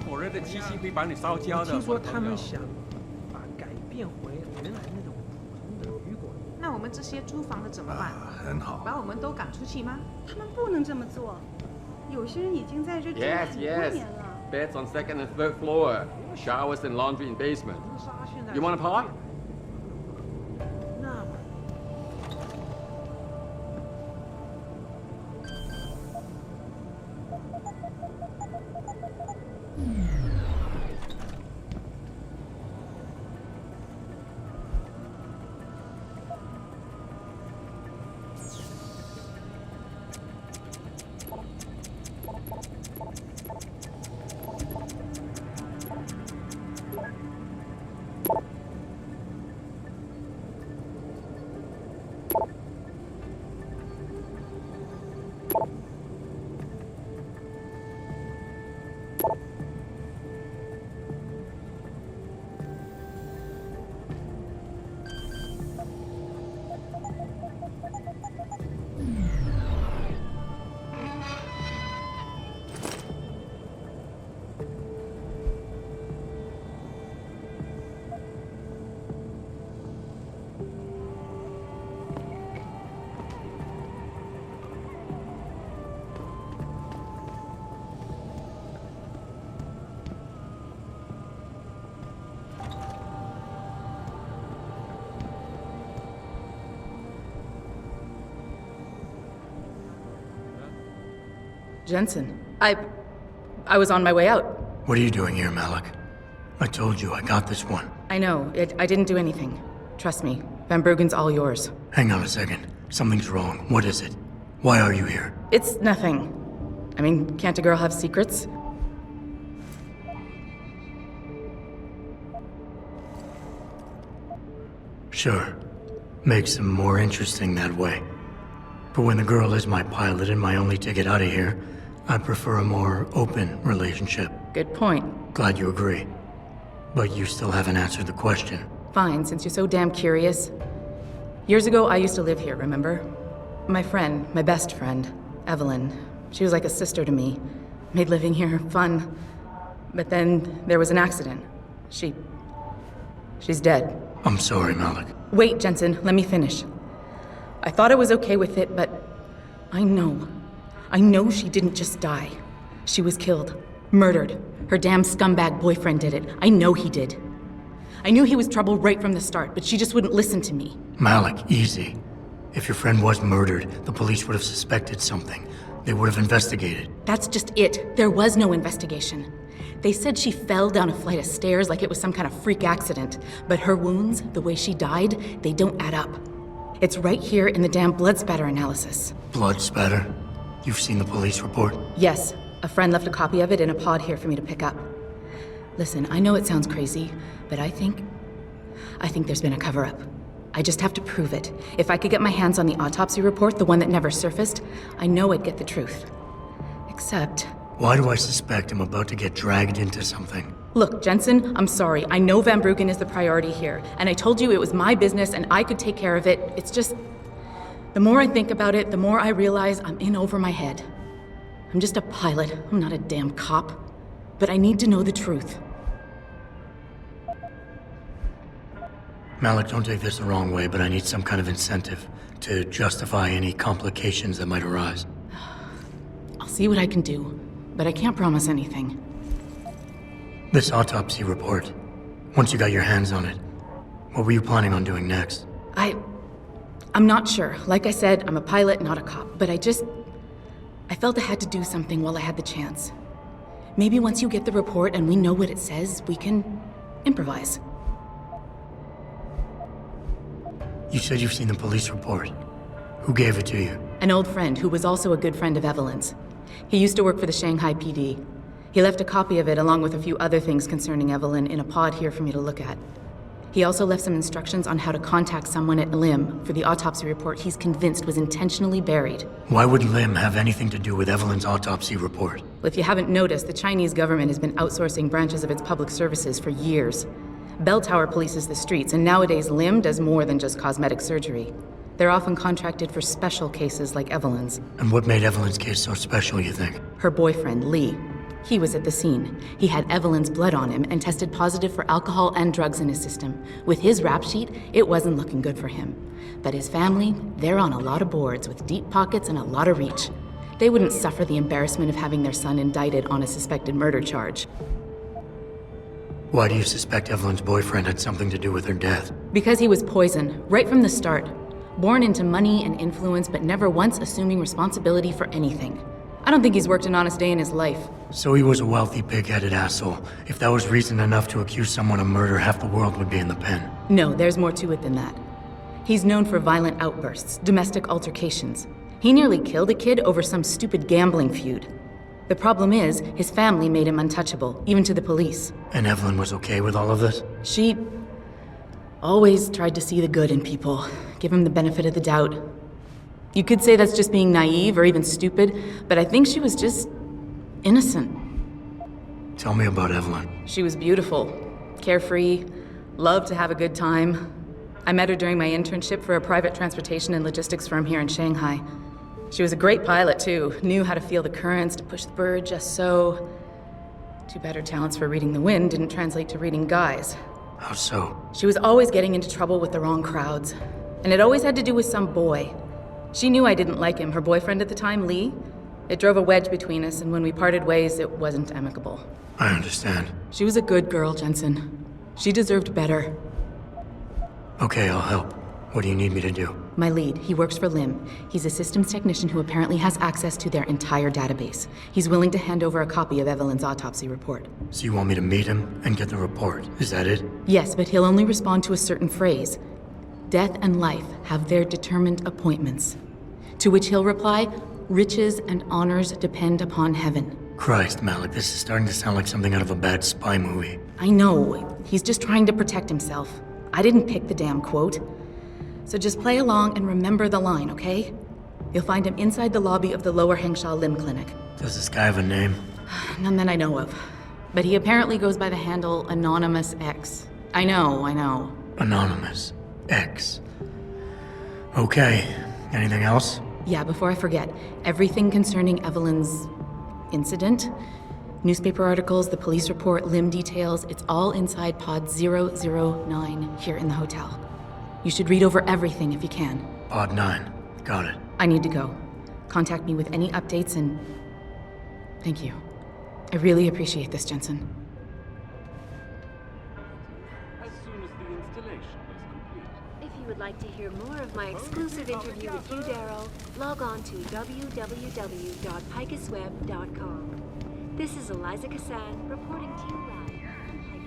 火热的气息会把你烧焦的。听说他们想把改变回原来那种普通的旅馆。那我们这些租房的怎么办？很好。把我们都赶出去吗？他们不能这么做。有些人已经在这住了很多年了。 Beds on second and third floor. Showers and laundry in basement. You want a part? 那么。 Jensen, I was on my way out. What are you doing here, Malik? I told you I got this one. I know. I didn't do anything. Trust me. Van Bruggen's all yours. Hang on a second. Something's wrong. What is it? Why are you here? It's nothing. I mean, can't a girl have secrets? Sure. Makes them more interesting that way. But when the girl is my pilot and my only ticket out of here, I prefer a more open relationship. Good point. Glad you agree. But you still haven't answered the question. Fine, since you're so damn curious. Years ago, I used to live here, remember? My friend, my best friend, Evelyn. She was like a sister to me. Made living here fun. But then there was an accident. She's dead. I'm sorry, Malik. Wait, Jensen, let me finish. I thought I was okay with it, but I know she didn't just die. She was killed. Murdered. Her damn scumbag boyfriend did it. I know he did. I knew he was trouble right from the start, but she just wouldn't listen to me. Malik, easy. If your friend was murdered, the police would have suspected something. They would have investigated. That's just it. There was no investigation. They said she fell down a flight of stairs like it was some kind of freak accident. But her wounds, the way she died, they don't add up. It's right here in the damn blood spatter analysis. Blood spatter? You've seen the police report? Yes. A friend left a copy of it in a pod here for me to pick up. Listen, I know it sounds crazy, but I think there's been a cover-up. I just have to prove it. If I could get my hands on the autopsy report, the one that never surfaced, I know I'd get the truth. Except... Why do I suspect I'm about to get dragged into something? Look, Jensen, I'm sorry. I know Van Bruggen is the priority here, and I told you it was my business and I could take care of it. It's just... The more I think about it, the more I realize I'm in over my head. I'm just a pilot. I'm not a damn cop. But I need to know the truth. Malik, don't take this the wrong way, but I need some kind of incentive to justify any complications that might arise. I'll see what I can do, but I can't promise anything. This autopsy report, once you got your hands on it, what were you planning on doing next? I'm not sure. Like I said, I'm a pilot, not a cop, but I felt I had to do something while I had the chance. Maybe once you get the report and we know what it says, we can improvise. You said you've seen the police report. Who gave it to you? An old friend who was also a good friend of Evelyn's. He used to work for the Shanghai PD. He left a copy of it along with a few other things concerning Evelyn in a pod here for me to look at. He also left some instructions on how to contact someone at LIM for the autopsy report he's convinced was intentionally buried. Why would LIM have anything to do with Evelyn's autopsy report? Well, if you haven't noticed, the Chinese government has been outsourcing branches of its public services for years. Bell Tower polices the streets, and nowadays LIM does more than just cosmetic surgery. They're often contracted for special cases like Evelyn's. And what made Evelyn's case so special, you think? Her boyfriend, Lee. He was at the scene. He had Evelyn's blood on him and tested positive for alcohol and drugs in his system. With his rap sheet, it wasn't looking good for him. But his family, they're on a lot of boards with deep pockets and a lot of reach. They wouldn't suffer the embarrassment of having their son indicted on a suspected murder charge. Why do you suspect Evelyn's boyfriend had something to do with her death? Because he was poison, right from the start. Born into money and influence, but never once assuming responsibility for anything. I don't think he's worked an honest day in his life. So he was a wealthy, pig-headed asshole. If that was reason enough to accuse someone of murder, half the world would be in the pen. No, there's more to it than that. He's known for violent outbursts, domestic altercations. He nearly killed a kid over some stupid gambling feud. The problem is, his family made him untouchable, even to the police. And Evelyn was okay with all of this? She always tried to see the good in people, give him the benefit of the doubt. You could say that's just being naive or even stupid, but I think she was just innocent. Tell me about Evelyn. She was beautiful, carefree, loved to have a good time. I met her during my internship for a private transportation and logistics firm here in Shanghai. She was a great pilot too, knew how to feel the currents, to push the bird just so. Too bad her talents for reading the wind didn't translate to reading guys. How so? She was always getting into trouble with the wrong crowds. And it always had to do with some boy. She knew I didn't like him. Her boyfriend at the time, Lee, it drove a wedge between us, and when we parted ways, it wasn't amicable. I understand. She was a good girl, Jensen. She deserved better. Okay, I'll help. What do you need me to do? My lead, he works for Lim. He's a systems technician who apparently has access to their entire database. He's willing to hand over a copy of Evelyn's autopsy report. So you want me to meet him and get the report, is that it? Yes, but he'll only respond to a certain phrase. Death and life have their determined appointments. To which he'll reply, riches and honors depend upon heaven. Christ, Malik, this is starting to sound like something out of a bad spy movie. I know. He's just trying to protect himself. I didn't pick the damn quote. So just play along and remember the line, okay? You'll find him inside the lobby of the Lower Hengsha Lim Clinic. Does this guy have a name? None that I know of. But he apparently goes by the handle Anonymous X. I know. Anonymous X. Okay. Anything else? Yeah, before I forget, everything concerning Evelyn's incident, newspaper articles, the police report, Lim details, it's all inside pod 009 here in the hotel. You should read over everything if you can. Pod 9. Got it. I need to go. Contact me with any updates and... Thank you. I really appreciate this, Jensen. As soon as the installation is complete. If you would like to hear more of my exclusive interview with you, Darrow, log on to www.picusweb.com. This is Eliza Kassan reporting to you live from Picus.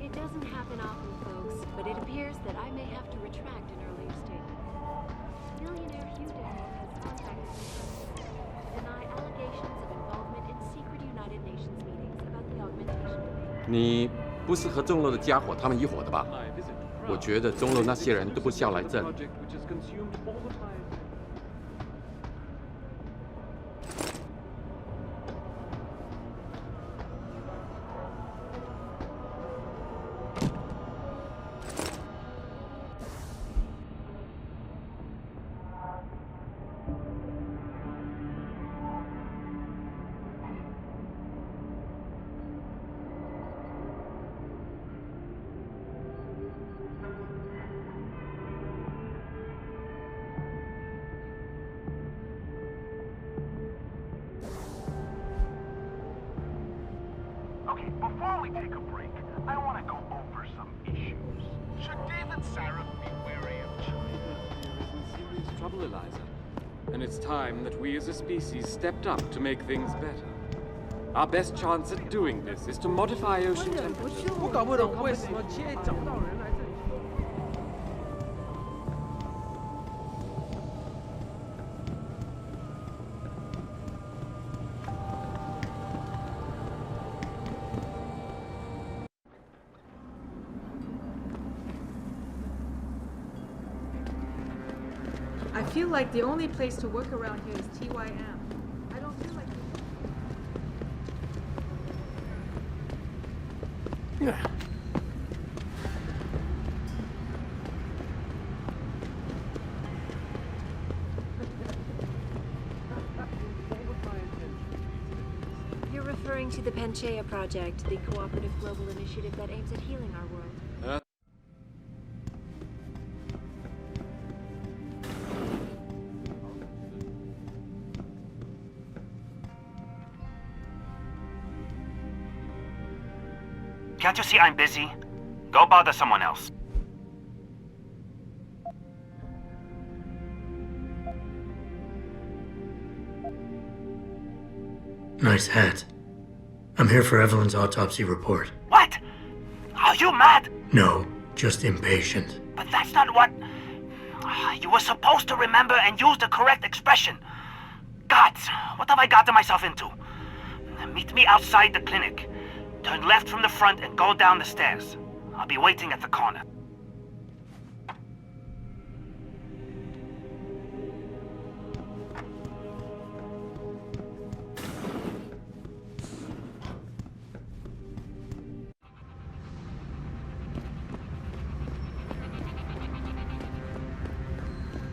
It doesn't happen often, folks, but it appears that I may have to retract an earlier statement. Billionaire Hugh Darrow has contacted me to deny allegations of involvement in secret United Nations meetings about the augmentation debate. 你不是和钟楼的家伙他们一伙的吧？我觉得钟楼那些人都不下来这里。 Okay, before we take a break, I want to go over some issues. Should David Sarif be wary of China? There is in serious trouble, Eliza. And it's time that we as a species stepped up to make things better. Our best chance at doing this is to modify ocean temperature. 我搞不懂为什么街找不到人来这里。 I feel like the only place to work around here is TYM. I don't feel like... referring to the Panchaea Project, the cooperative global initiative that aims at healing our world. Can't you see I'm busy? Go bother someone else. Nice hat. I'm here for Evelyn's autopsy report. What? Are you mad? No, just impatient. But that's not what... You were supposed to remember and use the correct expression. Gods, what have I gotten myself into? Meet me outside the clinic. Turn left from the front and go down the stairs. I'll be waiting at the corner.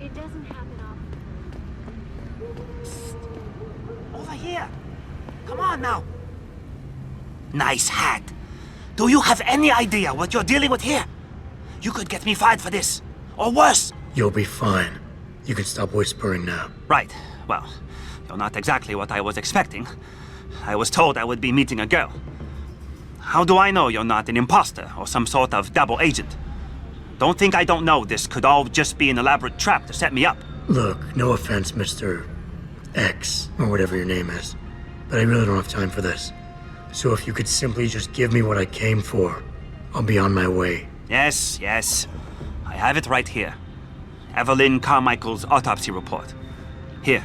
It doesn't happen often. Over here. Come on now. Nice hat. Do you have any idea what you're dealing with here? You could get me fired for this. Or worse. You'll be fine. You can stop whispering now. Right. Well, you're not exactly what I was expecting. I was told I would be meeting a girl. How do I know you're not an imposter or some sort of double agent? Don't think I don't know this could all just be an elaborate trap to set me up. Look, no offense, Mr. X, or whatever your name is, but I really don't have time for this. So if you could simply just give me what I came for, I'll be on my way. Yes, yes. I have it right here. Evelyn Carmichael's autopsy report. Here,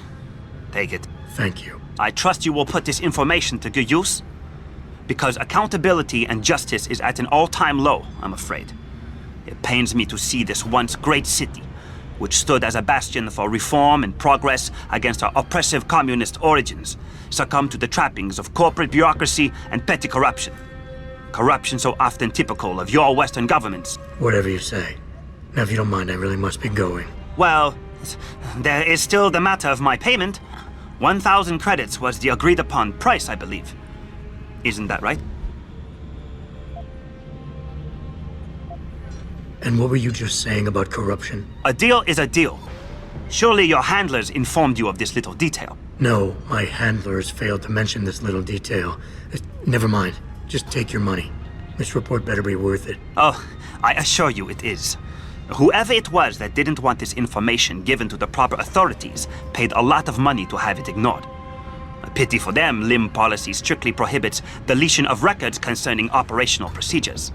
take it. Thank you. I trust you will put this information to good use, because accountability and justice is at an all-time low, I'm afraid. It pains me to see this once great city, which stood as a bastion for reform and progress against our oppressive communist origins, succumb to the trappings of corporate bureaucracy and petty corruption. Corruption so often typical of your Western governments. Whatever you say. Now, if you don't mind, I really must be going. Well, there is still the matter of my payment. 1,000 credits was the agreed-upon price, I believe. Isn't that right? And what were you just saying about corruption? A deal is a deal. Surely your handlers informed you of this little detail. No, my handlers failed to mention this little detail. Never mind. Just take your money. This report better be worth it. Oh, I assure you it is. Whoever it was that didn't want this information given to the proper authorities paid a lot of money to have it ignored. A pity for them, LIM policy strictly prohibits deletion of records concerning operational procedures.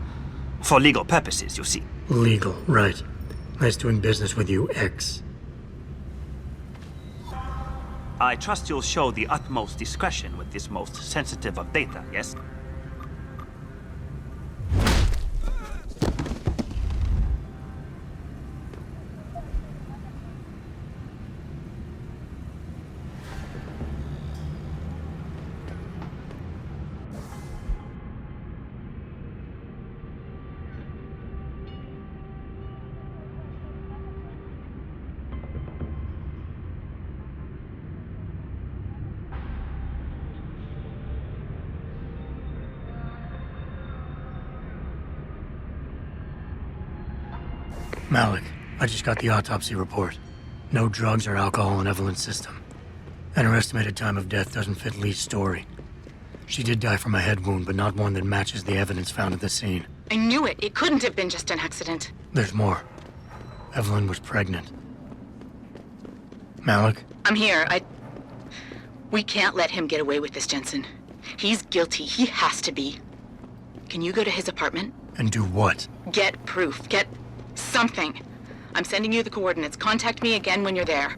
For legal purposes, you see. Legal, right. Nice doing business with you, X. I trust you'll show the utmost discretion with this most sensitive of data, yes? Malik, I just got the autopsy report. No drugs or alcohol in Evelyn's system. And her estimated time of death doesn't fit Lee's story. She did die from a head wound, but not one that matches the evidence found at the scene. I knew it. It couldn't have been just an accident. There's more. Evelyn was pregnant. Malik? I'm here. We can't let him get away with this, Jensen. He's guilty. He has to be. Can you go to his apartment? And do what? Get proof. Get something. I'm sending you the coordinates. Contact me again when you're there.